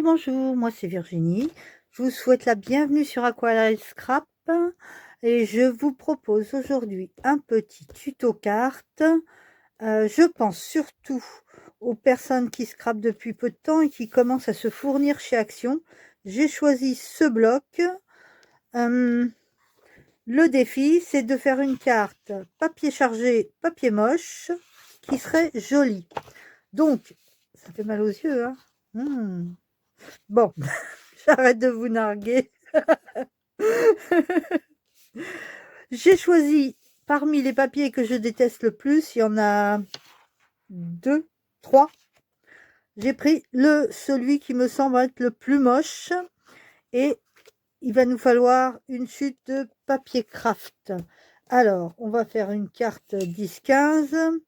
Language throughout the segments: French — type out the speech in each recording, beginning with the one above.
Bonjour, moi c'est Virginie. Je vous souhaite la bienvenue sur Aquarelle Scrap et je vous propose aujourd'hui un petit tuto carte. Je pense surtout aux personnes qui scrapent depuis peu de temps et qui commencent à se fournir chez Action. J'ai choisi ce bloc. Le défi, c'est de faire une carte papier chargé, papier moche qui serait jolie. Donc, ça fait mal aux yeux, hein. Bon, j'arrête de vous narguer. J'ai choisi parmi les papiers que je déteste le plus, il y en a 2, 3. J'ai pris celui qui me semble être le plus moche et il va nous falloir une chute de papier craft. Alors, on va faire une carte 10-15.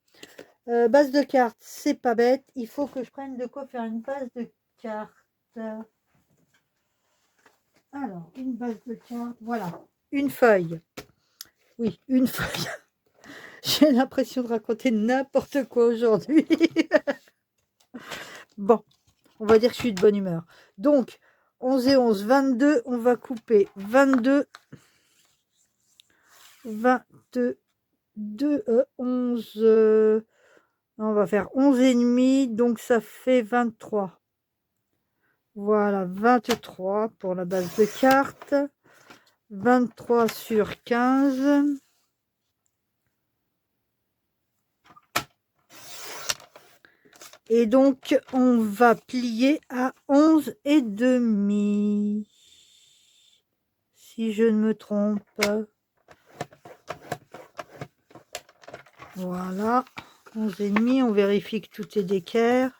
Base de carte, c'est pas bête. Il faut que je prenne de quoi faire une base de carte. Alors, une base de carte, voilà, une feuille. Oui, une feuille. J'ai l'impression de raconter n'importe quoi aujourd'hui. Bon, on va dire que je suis de bonne humeur. Donc, 11 et 11, 22, on va couper 22, 11, on va faire 11 et demi, donc ça fait 23. Voilà, 23 pour la base de carte. 23 sur 15. Et donc, on va plier à 11 et demi. Si je ne me trompe. Voilà. 11 et demi. On vérifie que tout est d'équerre.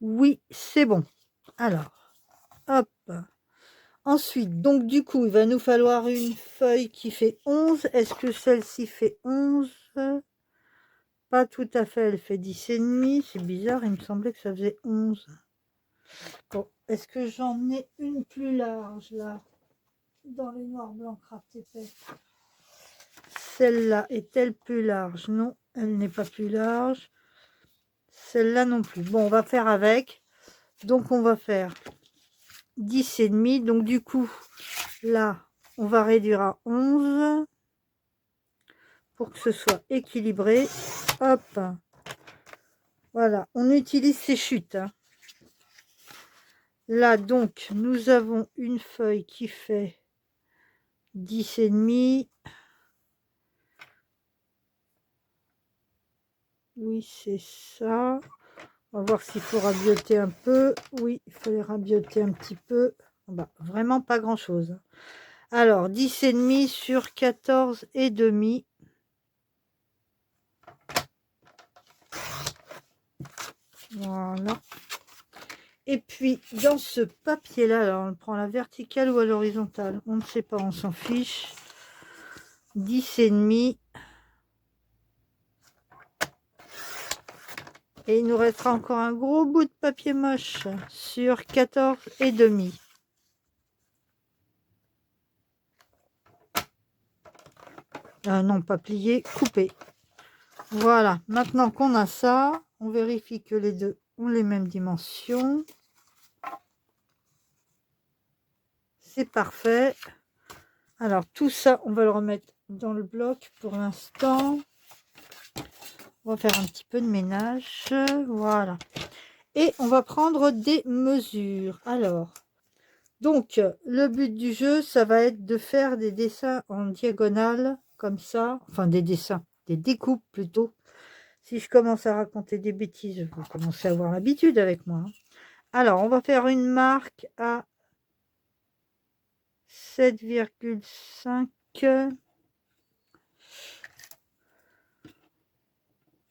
Oui, c'est bon. Alors, hop. Ensuite, donc du coup, il va nous falloir une feuille qui fait 11. Est-ce que celle-ci fait 11? Pas tout à fait, elle fait 10 et demi. C'est bizarre, il me semblait que ça faisait 11. Bon, est-ce que j'en ai une plus large là, dans les noirs blancs craft épais? Celle-là est-elle plus large? Non, elle n'est pas plus large. Celle-là non plus. Bon, on va faire avec. Donc, on va faire 10 et demi. Donc, du coup, là, on va réduire à 11 pour que ce soit équilibré. Hop. Voilà, on utilise ces chutes. Là, donc, nous avons une feuille qui fait 10 et demi. Oui, c'est ça. On va voir s'il faut rabioter un peu. Oui, il faut les rabioter un petit peu. Bah, vraiment pas grand-chose. Alors, 10 et demi sur 14 et demi. Voilà. Et puis, dans ce papier-là, alors on prend la verticale ou à l'horizontale? On ne sait pas, on s'en fiche. 10 et demi. Et il nous restera encore un gros bout de papier moche sur 14 et demi. Non, pas plié, coupé. Voilà, maintenant qu'on a ça, on vérifie que les deux ont les mêmes dimensions. C'est parfait. Alors tout ça, on va le remettre dans le bloc pour l'instant. On va faire un petit peu de ménage. Voilà. Et on va prendre des mesures. Alors, donc, le but du jeu, ça va être de faire des dessins en diagonale, comme ça. Enfin, des dessins, des découpes plutôt. Si je commence à raconter des bêtises, vous commencez à avoir l'habitude avec moi. Alors, on va faire une marque à 7,5.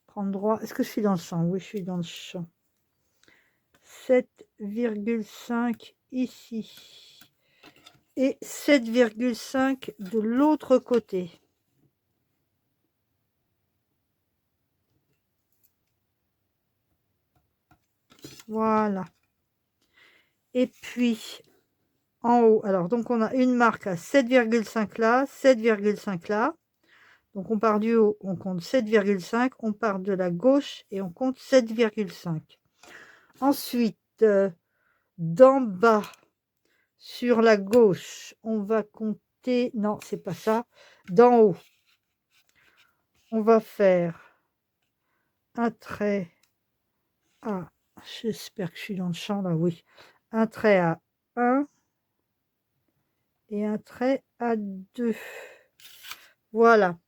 Prendre droit. Est-ce que je suis dans le champ? Oui, je suis dans le champ. 7,5 ici. Et 7,5 de l'autre côté. Voilà. Et puis, en haut, alors, donc on a une marque à 7,5 là, 7,5 là. Donc on part du haut, on compte 7,5, on part de la gauche et on compte 7,5. Ensuite, d'en bas sur la gauche, on va compter, non, c'est pas ça, d'en haut, on va faire un trait à, j'espère que je suis dans le champ là, oui, un trait à 1 et un trait à 2. Voilà.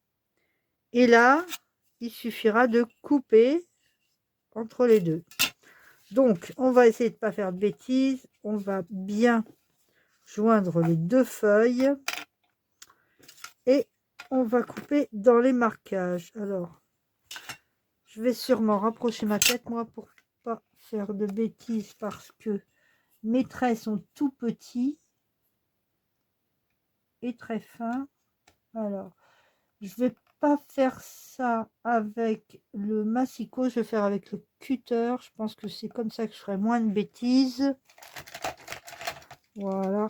Et là, il suffira de couper entre les deux. Donc, on va essayer de ne pas faire de bêtises. On va bien joindre les deux feuilles et on va couper dans les marquages. Alors, je vais sûrement rapprocher ma tête, moi, pour pas faire de bêtises parce que mes traits sont tout petits et très fins. Alors, je vais pas faire ça avec le massicot, je vais faire avec le cutter. Je pense que c'est comme ça que je ferai moins de bêtises. Voilà.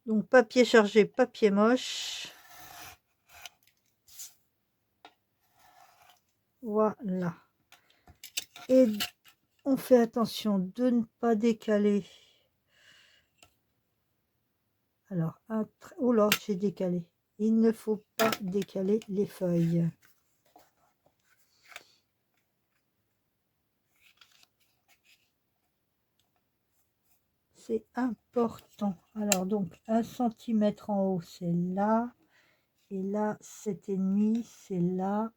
Donc papier chargé, papier moche. Voilà. Et on fait attention de ne pas décaler. Alors, oh là, j'ai décalé. Il ne faut pas décaler les feuilles. C'est important. Alors, donc, 1 cm en haut, c'est là. Et là, 7,5, c'est là.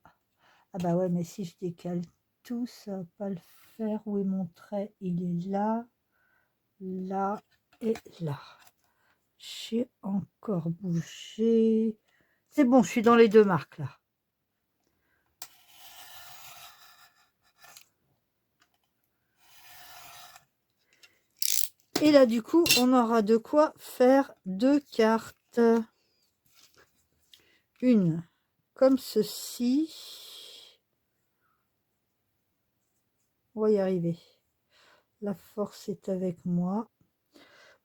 Ah bah ouais, mais si je décale tout, ça va pas le faire. Où est mon trait? Il est là, là et là. J'ai encore bougé. C'est bon, je suis dans les deux marques là. Et là, du coup, on aura de quoi faire 2 cartes. Une comme ceci. On va y arriver. La force est avec moi.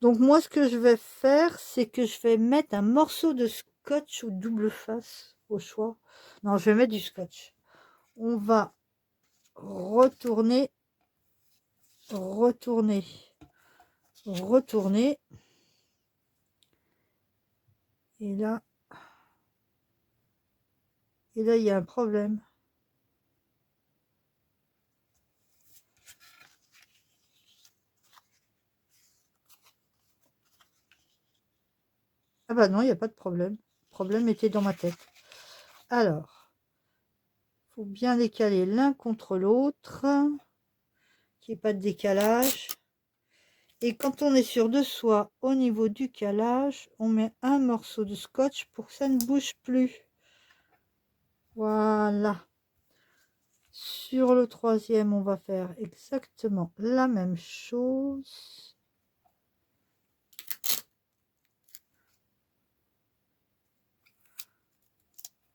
Donc moi, ce que je vais faire, c'est que je vais mettre un morceau de scotch ou double face au choix. Non, je vais mettre du scotch. On va retourner, retourner, retourner. Et là, il y a un problème. Ah bah non, il n'y a pas de problème. Le problème était dans ma tête. Alors, il faut bien décaler l'un contre l'autre, qu'il n'y ait pas de décalage. Et quand on est sûr de soi au niveau du calage, on met un morceau de scotch pour que ça ne bouge plus. Voilà. Sur le troisième, on va faire exactement la même chose.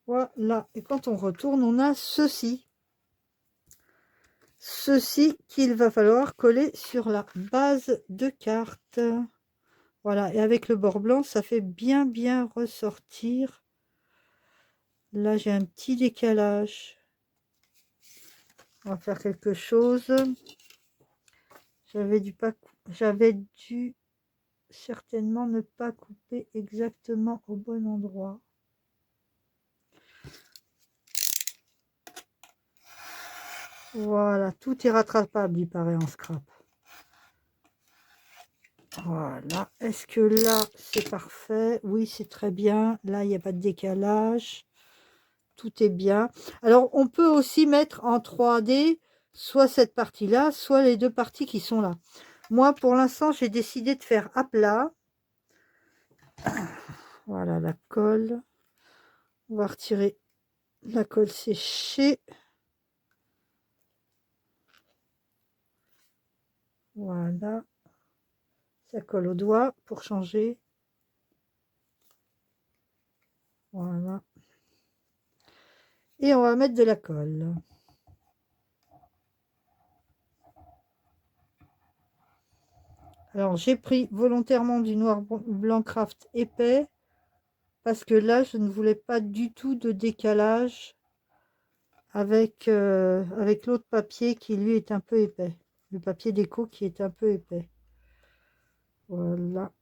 Voilà. Et quand on retourne, on a ceci. Ceci qu'il va falloir coller sur la base de carte. Voilà. Et avec le bord blanc, ça fait bien ressortir. Là, j'ai un petit décalage. On va faire quelque chose. J'avais dû certainement ne pas couper exactement au bon endroit. Voilà, tout est rattrapable, il paraît, en scrap. Voilà, est-ce que là, c'est parfait? Oui, c'est très bien. Là, il n'y a pas de décalage. Tout est bien. Alors, on peut aussi mettre en 3D, soit cette partie-là, soit les deux parties qui sont là. Moi, pour l'instant, j'ai décidé de faire à plat. Voilà, la colle. On va retirer la colle séchée. Voilà. Ça colle au doigt pour changer. Voilà. Et on va mettre de la colle. Alors, j'ai pris volontairement du noir blanc craft épais parce que là, je ne voulais pas du tout de décalage avec l'autre papier qui lui est un peu épais. Le papier déco qui est un peu épais. Voilà.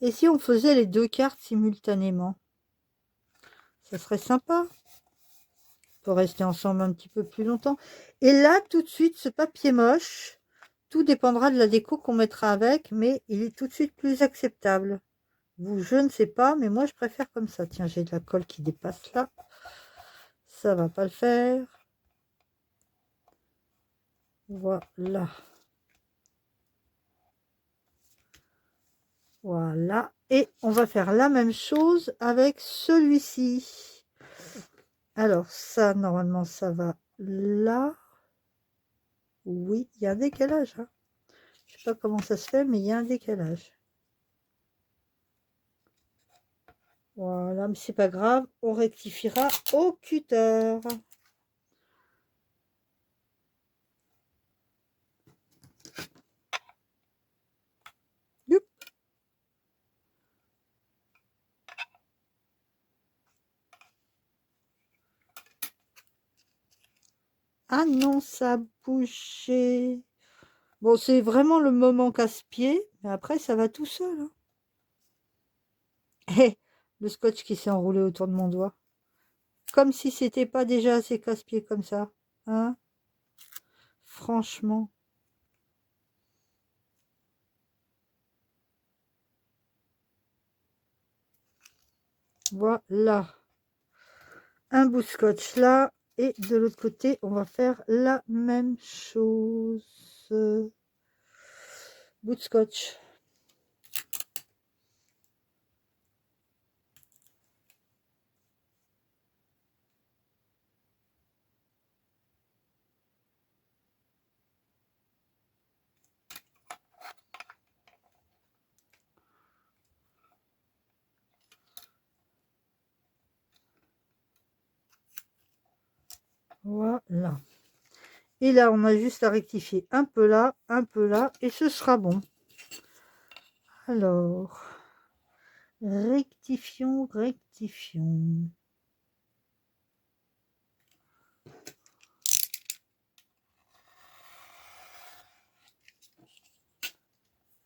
Et si on faisait les deux cartes simultanément? Ça serait sympa. Pour rester ensemble un petit peu plus longtemps. Et là, tout de suite, ce papier moche, tout dépendra de la déco qu'on mettra avec, mais il est tout de suite plus acceptable. Vous, je ne sais pas, mais moi, je préfère comme ça. Tiens, j'ai de la colle qui dépasse là. Ça va pas le faire. Voilà. Voilà. Et on va faire la même chose avec celui-ci. Alors, ça, normalement, ça va là. Oui, il y a un décalage. Hein. Je sais pas comment ça se fait, mais il y a un décalage. Voilà, mais c'est pas grave, on rectifiera au cutter. Youp. Ah non, ça a bougé. Bon, c'est vraiment le moment casse-pied, mais après, ça va tout seul. Hein. Eh, le scotch qui s'est enroulé autour de mon doigt. Comme si c'était pas déjà assez casse-pied comme ça. Hein? Franchement. Voilà. Un bout de scotch là. Et de l'autre côté, on va faire la même chose. Bout de scotch. Voilà. Et là, on a juste à rectifier un peu là, et ce sera bon. Alors, rectifions.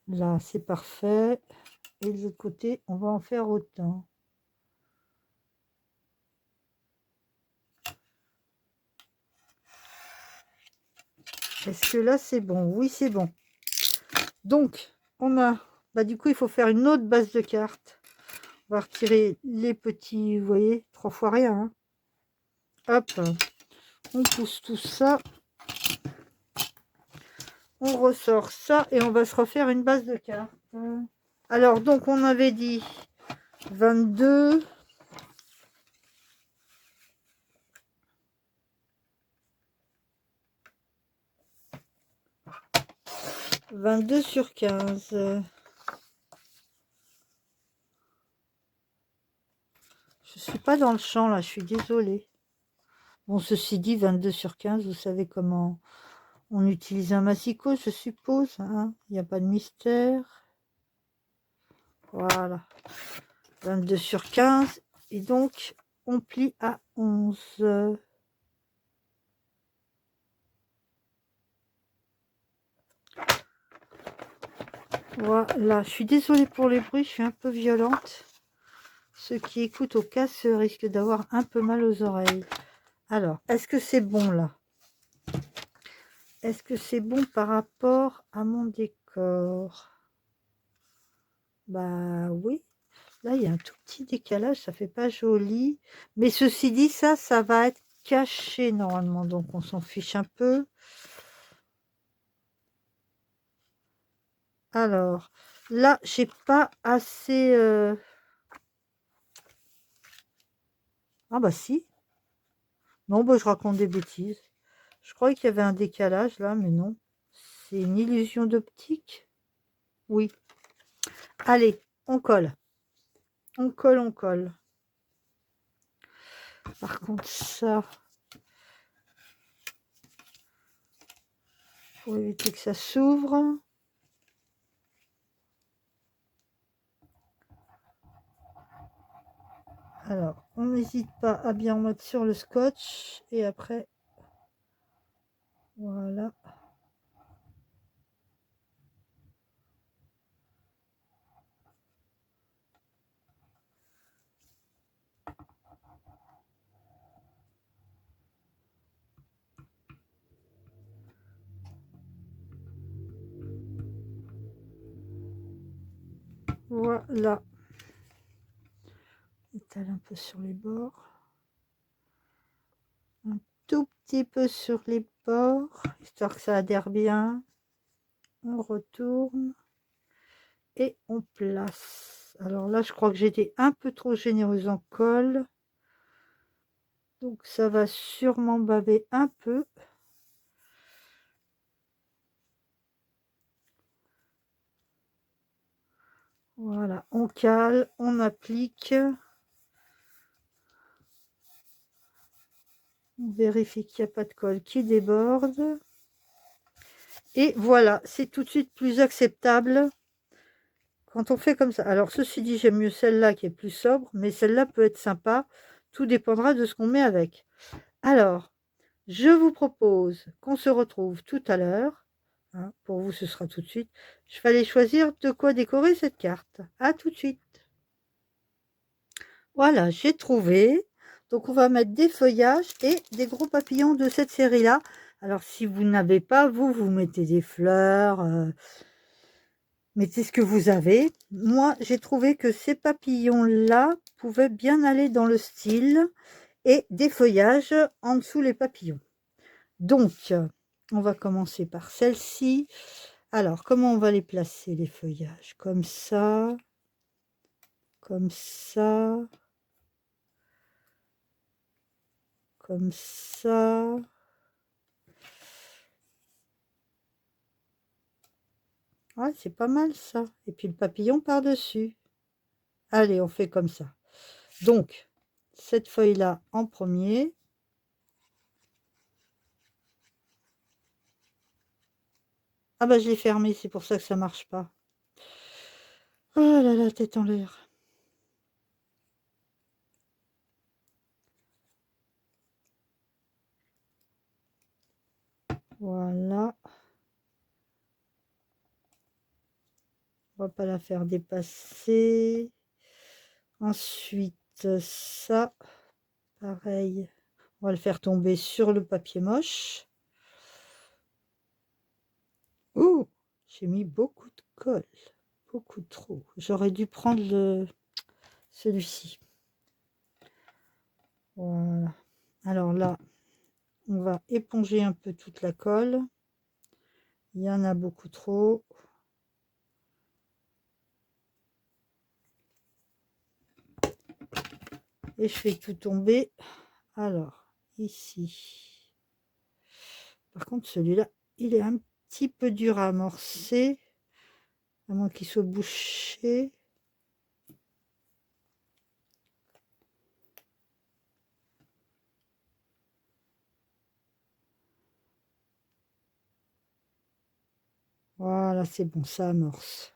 Là, c'est parfait. Et de l'autre côté, on va en faire autant. Est-ce que là, c'est bon? Oui, c'est bon. Donc, on a... Bah, du coup, il faut faire une autre base de cartes. On va retirer les petits, vous voyez, 3 fois rien. Hein. Hop, on pousse tout ça. On ressort ça et on va se refaire une base de cartes. Alors, donc, on avait dit 22. 22 sur 15. Je suis pas dans le champ là, je suis désolée. Bon, ceci dit, 22 sur 15, vous savez comment on utilise un massicot, je suppose. Hein, il n'y a pas de mystère. Voilà. 22 sur 15. Et donc, on plie à 11. Voilà. Je suis désolée pour les bruits, je suis un peu violente. Ceux qui écoutent au casque risquent d'avoir un peu mal aux oreilles. Alors, est-ce que c'est bon là? Est-ce que c'est bon par rapport à mon décor? Bah oui. Là, il y a un tout petit décalage, ça fait pas joli. Mais ceci dit, ça va être caché normalement. Donc, on s'en fiche un peu. Alors, là, j'ai pas assez... Ah bah si. Non, bah je raconte des bêtises. Je croyais qu'il y avait un décalage là, mais non. C'est une illusion d'optique. Oui. Allez, on colle. On colle. Par contre, ça... Pour éviter que ça s'ouvre. Alors, on n'hésite pas à bien mettre sur le scotch et après, voilà. Voilà. Étale un peu sur les bords. Un tout petit peu sur les bords, histoire que ça adhère bien. On retourne et on place. Alors là, je crois que j'étais un peu trop généreuse en colle. Donc ça va sûrement baver un peu. Voilà, on cale, on applique. On vérifie qu'il n'y a pas de colle qui déborde. Et voilà, c'est tout de suite plus acceptable quand on fait comme ça. Alors ceci dit, j'aime mieux celle-là qui est plus sobre, mais celle-là peut être sympa. Tout dépendra de ce qu'on met avec. Alors, je vous propose qu'on se retrouve tout à l'heure. Hein, pour vous, ce sera tout de suite. Je vais aller choisir de quoi décorer cette carte. À tout de suite. Voilà, j'ai trouvé. Donc, on va mettre des feuillages et des gros papillons de cette série-là. Alors, si vous n'avez pas, vous mettez des fleurs. Mettez ce que vous avez. Moi, j'ai trouvé que ces papillons-là pouvaient bien aller dans le style et des feuillages en dessous les papillons. Donc, on va commencer par celle-ci. Alors, comment on va les placer, les feuillages? Comme ça, comme ça, comme ça. Ah, c'est pas mal ça. Et puis le papillon par-dessus. Allez, on fait comme ça. Donc, cette feuille-là en premier. Ah bah, je l'ai fermé, c'est pour ça que ça marche pas. Oh là là, tête en l'air. Voilà. On va pas la faire dépasser. Ensuite, ça, pareil. On va le faire tomber sur le papier moche. Oh, j'ai mis beaucoup de colle. Beaucoup trop. J'aurais dû prendre celui-ci. Voilà. Alors là, on va éponger un peu toute la colle. Il y en a beaucoup trop. Et je fais tout tomber. Alors, ici. Par contre, celui-là, il est un petit peu dur à amorcer. À moins qu'il soit bouché. Voilà, c'est bon, ça amorce.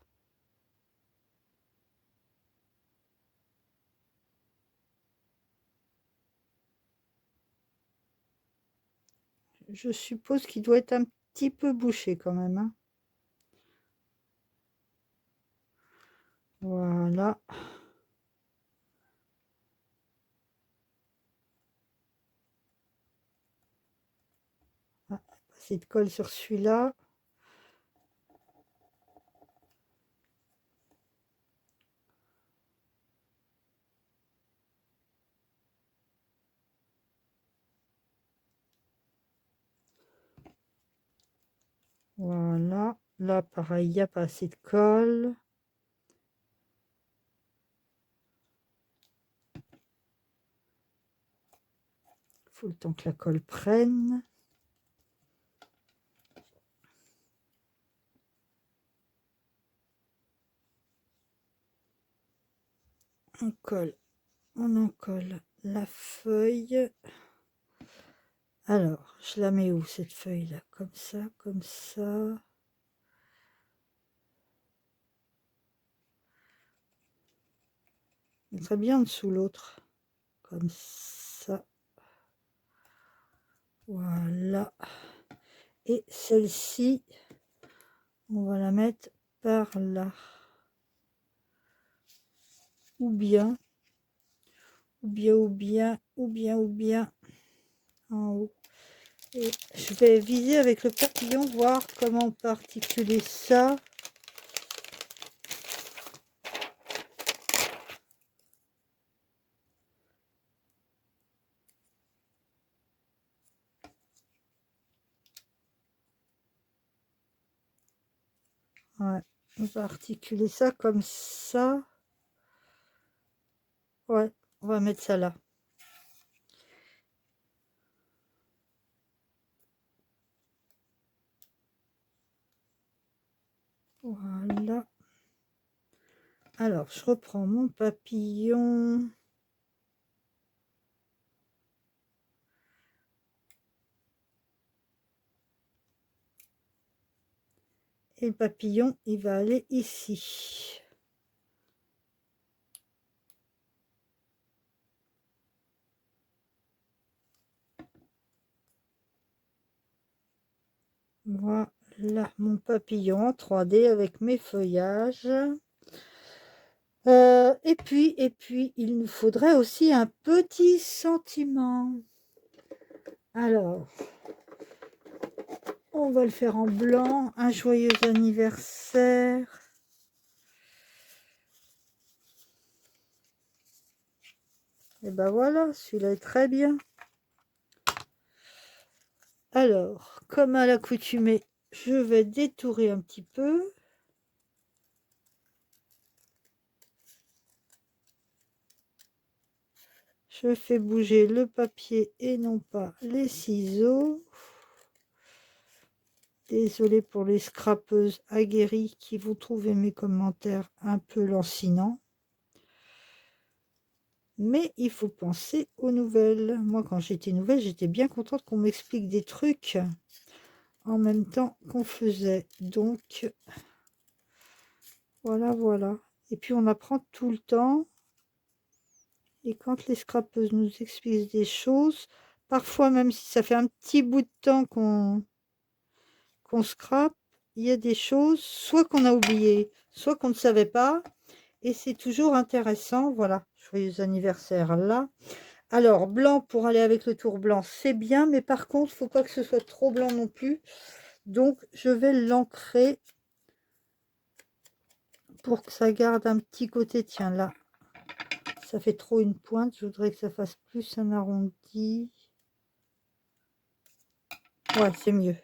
Je suppose qu'il doit être un petit peu bouché quand même. Hein. Voilà. Ah, passer de colle sur celui-là. Voilà. Là, pareil, il n'y a pas assez de colle. Il faut le temps que la colle prenne. On en colle la feuille. Alors, je la mets où cette feuille-là? Comme ça, comme ça. Très bien en dessous l'autre. comme ça. Voilà. Et celle-ci, on va la mettre par là. Ou bien en haut. Et je vais viser avec le papillon, voir comment on peut articuler ça. Ouais, on va articuler ça comme ça. Ouais, on va mettre ça là. Voilà. Alors, je reprends mon papillon. Et le papillon, il va aller ici. Voilà mon papillon en 3D avec mes feuillages. Et puis, il nous faudrait aussi un petit sentiment. Alors, on va le faire en blanc. Un joyeux anniversaire. Et ben voilà, celui-là est très bien. Alors, comme à l'accoutumée, je vais détourer un petit peu. Je fais bouger le papier et non pas les ciseaux. Désolée pour les scrapeuses aguerries qui vont trouver mes commentaires un peu lancinants. Mais il faut penser aux nouvelles. Moi, quand j'étais nouvelle, j'étais bien contente qu'on m'explique des trucs en même temps qu'on faisait. Donc, voilà, voilà. Et puis, on apprend tout le temps. Et quand les scrapeuses nous expliquent des choses, parfois, même si ça fait un petit bout de temps qu'on scrape, il y a des choses, soit qu'on a oublié, soit qu'on ne savait pas. Et c'est toujours intéressant. Voilà, joyeux anniversaire là. Alors, blanc pour aller avec le tour blanc, c'est bien. Mais par contre, il ne faut pas que ce soit trop blanc non plus. Donc, je vais l'ancrer pour que ça garde un petit côté. Tiens, là, ça fait trop une pointe. Je voudrais que ça fasse plus un arrondi. Ouais, c'est mieux.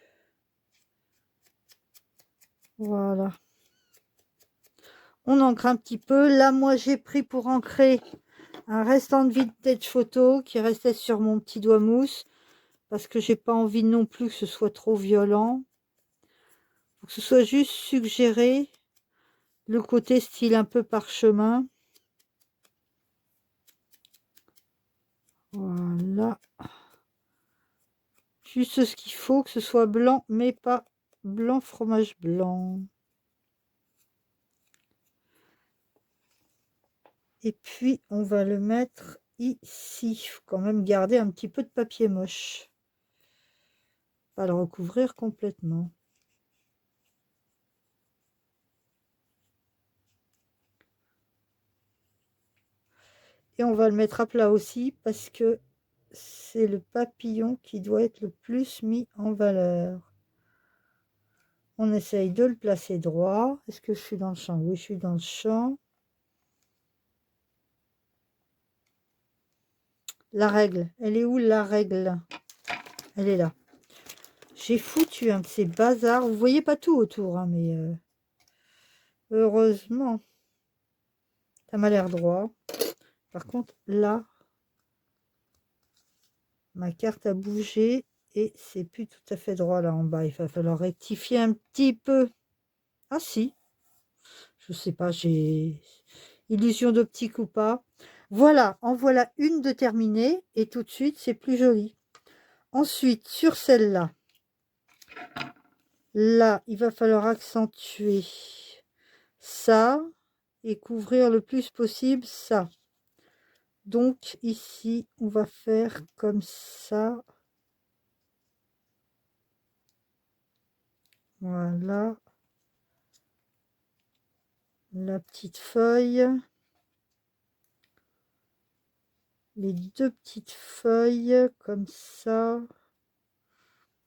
Voilà. On ancre un petit peu. Là, moi, j'ai pris pour ancrer un restant de vintage photo qui restait sur mon petit doigt mousse. Parce que j'ai pas envie non plus que ce soit trop violent. Faut que ce soit juste suggéré. Le côté style un peu parchemin. Voilà. Juste ce qu'il faut, que ce soit blanc, mais pas blanc fromage blanc. Et puis, on va le mettre ici. Il faut quand même garder un petit peu de papier moche. Pas le recouvrir complètement. Et on va le mettre à plat aussi parce que c'est le papillon qui doit être le plus mis en valeur. On essaye de le placer droit. Est-ce que je suis dans le champ? Oui, je suis dans le champ. La règle, elle est où la règle? Elle est là. J'ai foutu un de ces bazars. Vous voyez pas tout autour, hein, mais heureusement. Ça m'a l'air droit. Par contre, là, ma carte a bougé et c'est plus tout à fait droit là en bas. Il va falloir rectifier un petit peu. Ah si, je sais pas, j'ai illusion d'optique ou pas. Voilà, en voilà une de terminée et tout de suite c'est plus joli. Ensuite, sur celle-là, là, il va falloir accentuer ça et couvrir le plus possible ça. Donc ici, on va faire comme ça. Voilà. La petite feuille. Les deux petites feuilles comme ça.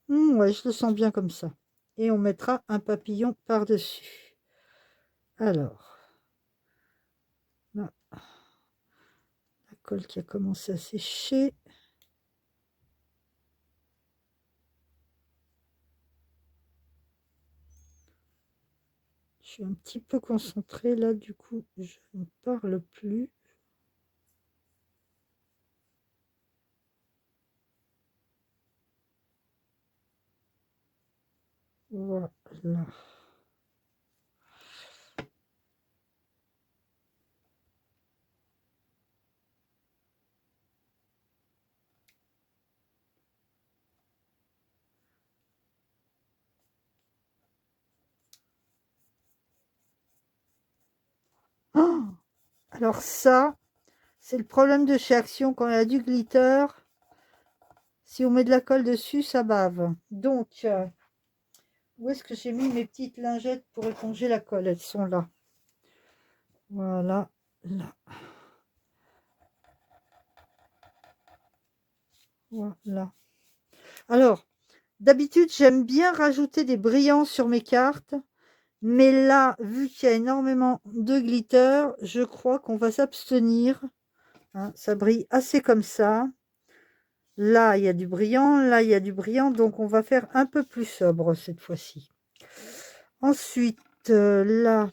Ouais, je le sens bien comme ça. Et on mettra un papillon par-dessus. Alors, là, la colle qui a commencé à sécher. Je suis un petit peu concentrée là, du coup, je ne parle plus. Voilà. Oh, alors ça, c'est le problème de chez Action quand il y a du glitter. Si on met de la colle dessus, ça bave. Donc, où est-ce que j'ai mis mes petites lingettes pour éponger la colle? Elles sont là. Voilà, là. Voilà. Alors, d'habitude, j'aime bien rajouter des brillants sur mes cartes. Mais là, vu qu'il y a énormément de glitter, je crois qu'on va s'abstenir. Hein, ça brille assez comme ça. Là, il y a du brillant. Là, il y a du brillant. Donc, on va faire un peu plus sobre cette fois-ci. Ensuite, là,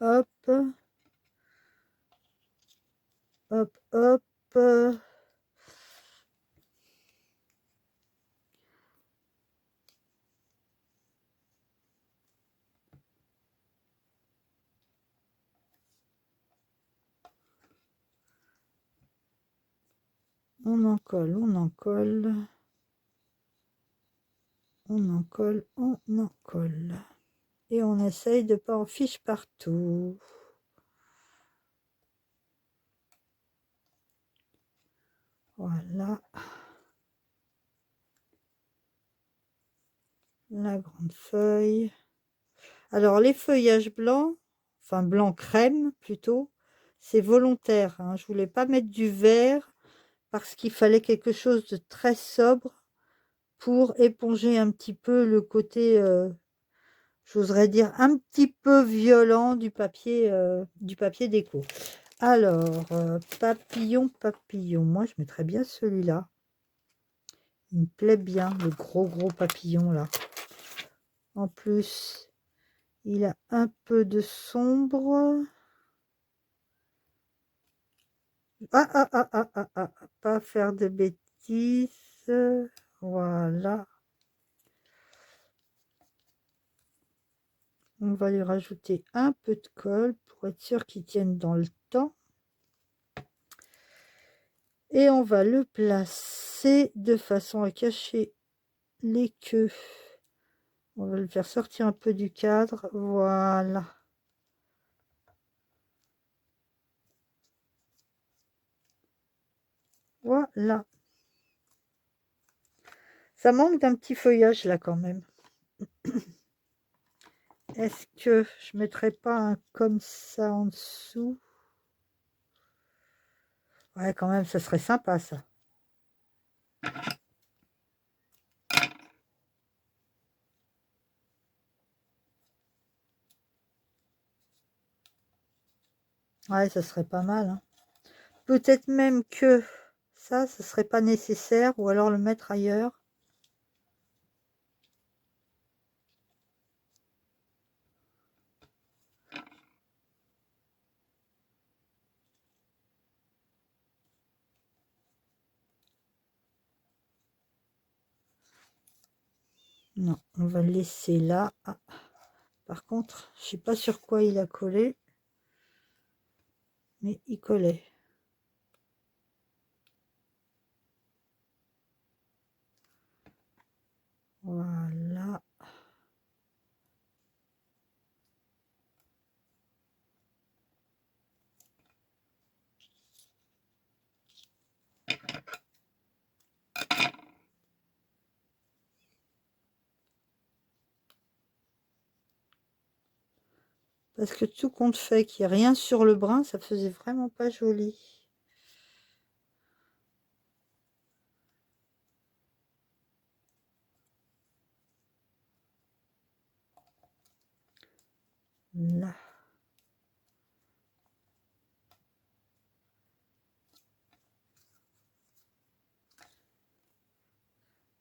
hop, hop, hop. On en colle, on en colle. On en colle, on en colle. Et on essaye de ne pas en fiche partout. Voilà. La grande feuille. Alors, les feuillages blancs, enfin blanc crème plutôt, c'est volontaire. Hein. Je voulais pas mettre du vert parce qu'il fallait quelque chose de très sobre pour éponger un petit peu le côté, j'oserais dire, un petit peu violent du papier déco. Alors, papillon, papillon. Moi, je mettrais bien celui-là. Il me plaît bien, le gros papillon là. En plus, il a un peu de sombre. Pas faire de bêtises. Voilà. On va lui rajouter un peu de colle pour être sûr qu'il tienne dans le temps. Et on va le placer de façon à cacher les queues. On va le faire sortir un peu du cadre. Voilà. Voilà. Ça manque d'un petit feuillage là quand même. Est-ce que je mettrais pas un comme ça en dessous? Ouais, quand même, ça serait sympa ça. Ouais, ça serait pas mal. Hein. Peut-être même que ça serait pas nécessaire, ou alors le mettre ailleurs. Non, on va le laisser là. Ah, par contre, je sais pas sur quoi il a collé, mais il collait. Voilà. Parce que tout compte fait qu'il n'y a rien sur le brin, ça faisait vraiment pas joli. Là.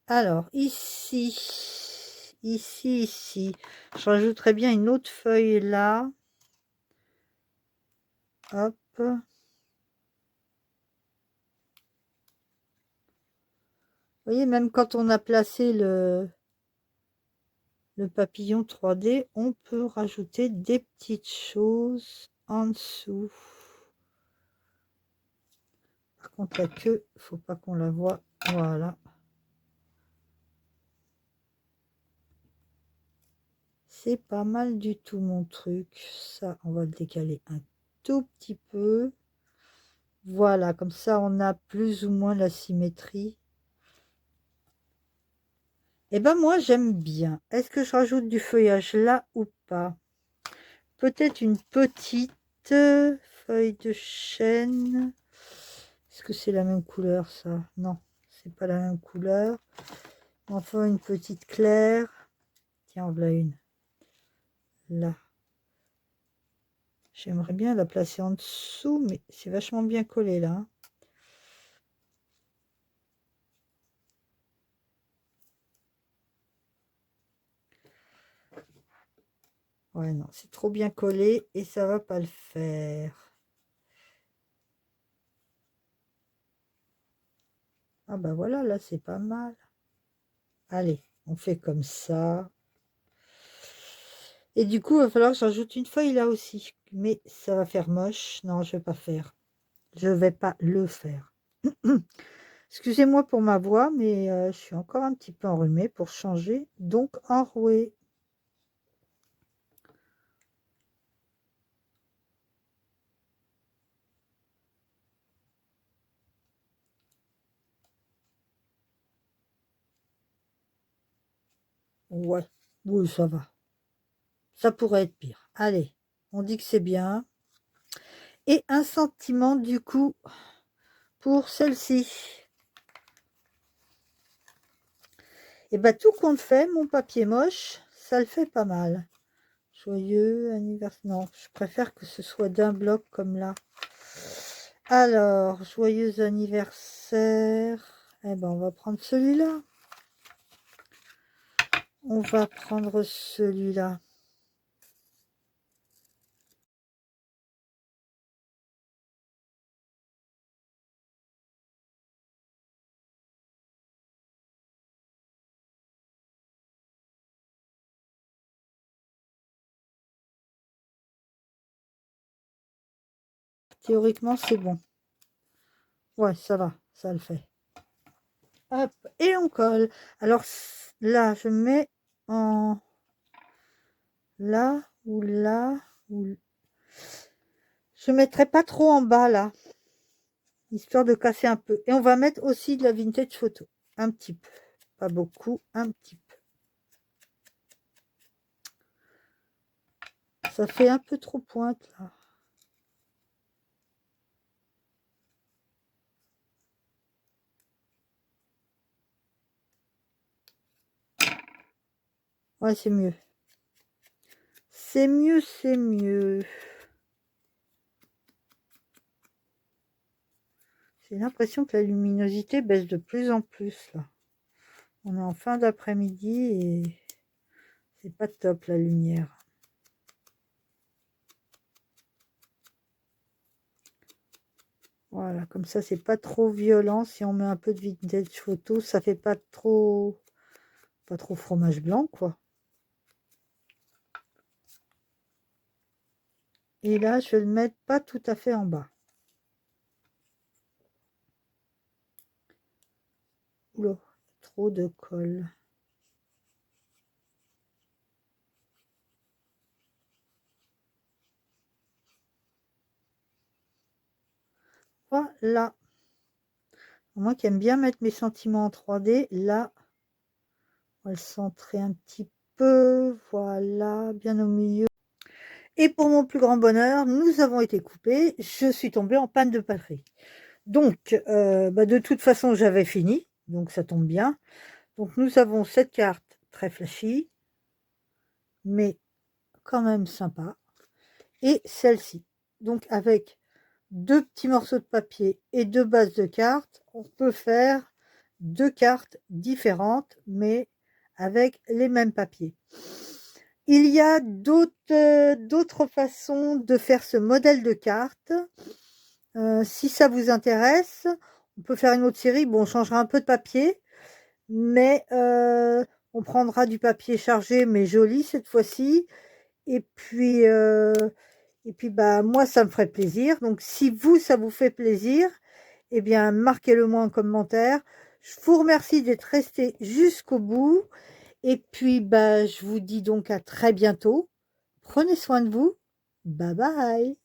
Alors, ici, je rajouterais bien une autre feuille là. Hop. Vous voyez, même quand on a placé le papillon 3D, on peut rajouter des petites choses en dessous. Par contre, la queue, il ne faut pas qu'on la voie. Voilà. C'est pas mal du tout mon truc. Ça, on va le décaler un tout petit peu. Voilà, comme ça, on a plus ou moins la symétrie. Et ben moi, j'aime bien. Est-ce que je rajoute du feuillage là ou pas? Peut-être une petite feuille de chêne. Est-ce que c'est la même couleur, ça? Non, c'est pas la même couleur. Enfin, une petite claire. Tiens, voilà une. Là. J'aimerais bien la placer en dessous, mais c'est vachement bien collé là. Ouais, non, c'est trop bien collé et ça va pas le faire. Ah bah voilà, là c'est pas mal. Allez, on fait comme ça. Et du coup, il va falloir que j'ajoute une feuille là aussi. Mais ça va faire moche. Non, je vais pas faire. Je vais pas le faire. Excusez-moi pour ma voix, mais je suis encore un petit peu enrhumée pour changer. Donc, enrouée. Ouais, oui, ça va. Ça pourrait être pire. Allez, on dit que c'est bien. Et un sentiment du coup pour celle-ci. Et bah tout compte fait, mon papier moche, ça le fait pas mal. Joyeux anniversaire. Non, je préfère que ce soit d'un bloc comme là. Alors, joyeux anniversaire. Eh ben, on va prendre celui-là. On va prendre celui-là. Théoriquement, c'est bon. Ouais, ça va, ça le fait. Hop, et on colle. Alors là, je mets en là ou là ou je mettrai pas trop en bas là, histoire de casser un peu. Et on va mettre aussi de la vintage photo, un petit peu, pas beaucoup, un petit peu. Ça fait un peu trop pointe là. Ouais, c'est mieux. C'est mieux, c'est mieux. J'ai l'impression que la luminosité baisse de plus en plus là. On est en fin d'après-midi et c'est pas top la lumière. Voilà, comme ça c'est pas trop violent. Si on met un peu de vintage photo, ça fait pas trop fromage blanc quoi. Et là, je vais le mettre pas tout à fait en bas. Oula, trop de colle. Voilà. Moi qui aime bien mettre mes sentiments en 3D, là, on va le centrer un petit peu. Voilà, bien au milieu. Et pour mon plus grand bonheur, nous avons été coupés. Je suis tombée en panne de batterie. Donc, de toute façon, j'avais fini. Donc, ça tombe bien. Donc, nous avons cette carte très flashy, mais quand même sympa. Et celle-ci. Donc, avec 2 petits morceaux de papier et 2 bases de cartes, on peut faire 2 cartes différentes, mais avec les mêmes papiers. Il y a d'autres façons de faire ce modèle de carte. Si ça vous intéresse, on peut faire une autre série. Bon, on changera un peu de papier, mais on prendra du papier chargé, mais joli cette fois-ci. Et puis, moi, ça me ferait plaisir. Donc, si vous, ça vous fait plaisir, eh bien, marquez-le moi en commentaire. Je vous remercie d'être resté jusqu'au bout. Et puis, je vous dis donc à très bientôt. Prenez soin de vous. Bye bye.